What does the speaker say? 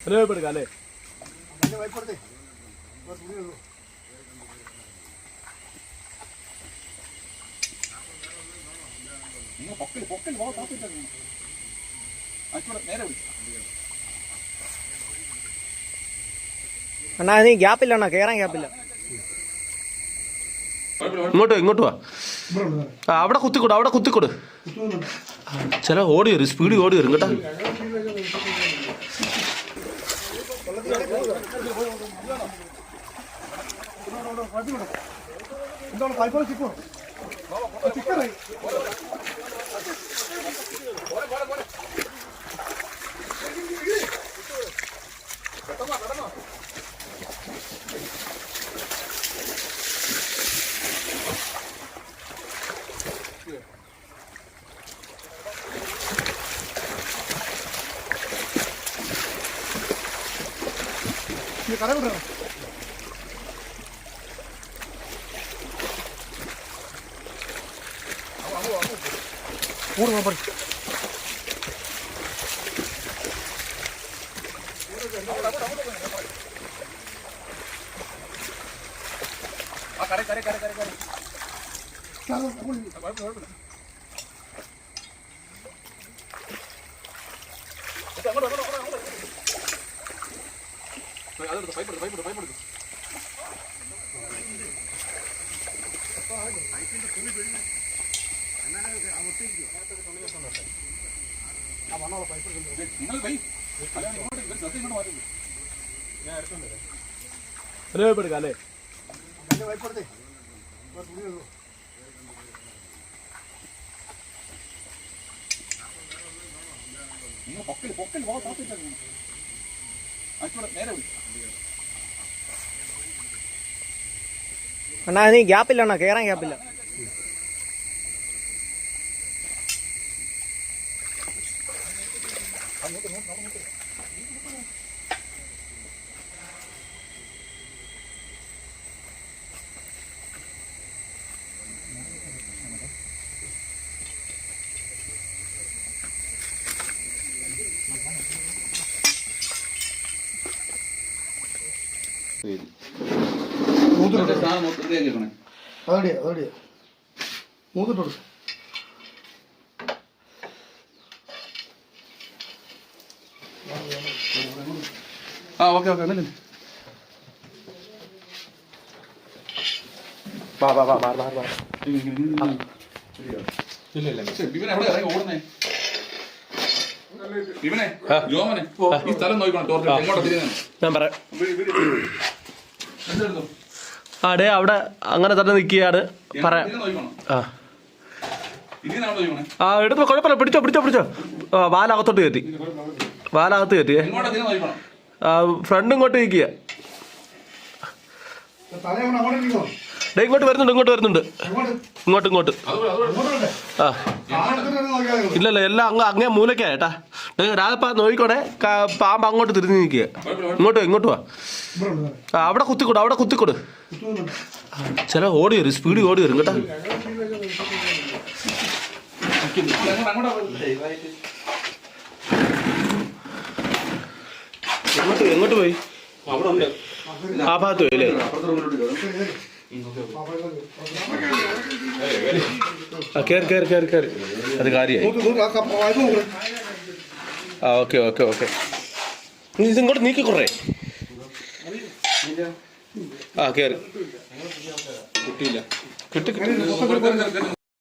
എടുക്കാം അല്ലേ? അണ്ണാ നീ ഗ്യാപ്പില്ല അണ്ണാ, കേറാൻ ഗ്യാപ്പില്ല. ഇങ്ങോട്ട് വാ. അവിടെ കുത്തിക്കൊടു, അവിടെ കുത്തിക്കൊടു. ചില ഓടി വരും, സ്പീഡിൽ ഓടി വരും കേട്ടോ. കട വിടണം. എടുക്കാം അല്ലേ? അണ്ണാ നീ ഗ്യാപ്പില്ല അണ്ണാ, കേറാൻ ഗ്യാപ്പില്ല. മൂന്നിട്ടോളൂ. ഓക്കെ വാ. ഞാൻ പറയാം. അടേ അവിടെ അങ്ങനെ തന്നെ നിൽക്കുകയാണ്. പറയാം. എടുത്തോ, കുഴപ്പമില്ല. പിടിച്ചോ. വാലകത്തോട്ട് കയറ്റി, വാലകത്ത് കയറ്റിയേ. ഫ്രണ്ട് ഇങ്ങോട്ട് നിൽക്കുക. ഇങ്ങോട്ട് വരുന്നുണ്ട്. ഇങ്ങോട്ട്. ആ ഇല്ലല്ല, എല്ലാം അങ്ങേ മൂലക്കായേട്ടാ. രാധപ്പ നോക്കിക്കോണേ, പാമ്പ് അങ്ങോട്ട് തിരിഞ്ഞ് നിൽക്കുക. ഇങ്ങോട്ട് വാ. അവിടെ കുത്തിക്കൊടു. ചില ഓടി വരും, സ്പീഡിൽ ഓടി വരും കേട്ടാ. എങ്ങോട്ട് പോയി? ആ ഭാഗത്ത് പോയി അല്ലേ? കേറി. അത് കാര്യമായി. ഓക്കെ. ഇതിങ്ങോട്ട് നീക്കി കുറേ. കേറി. കിട്ടി.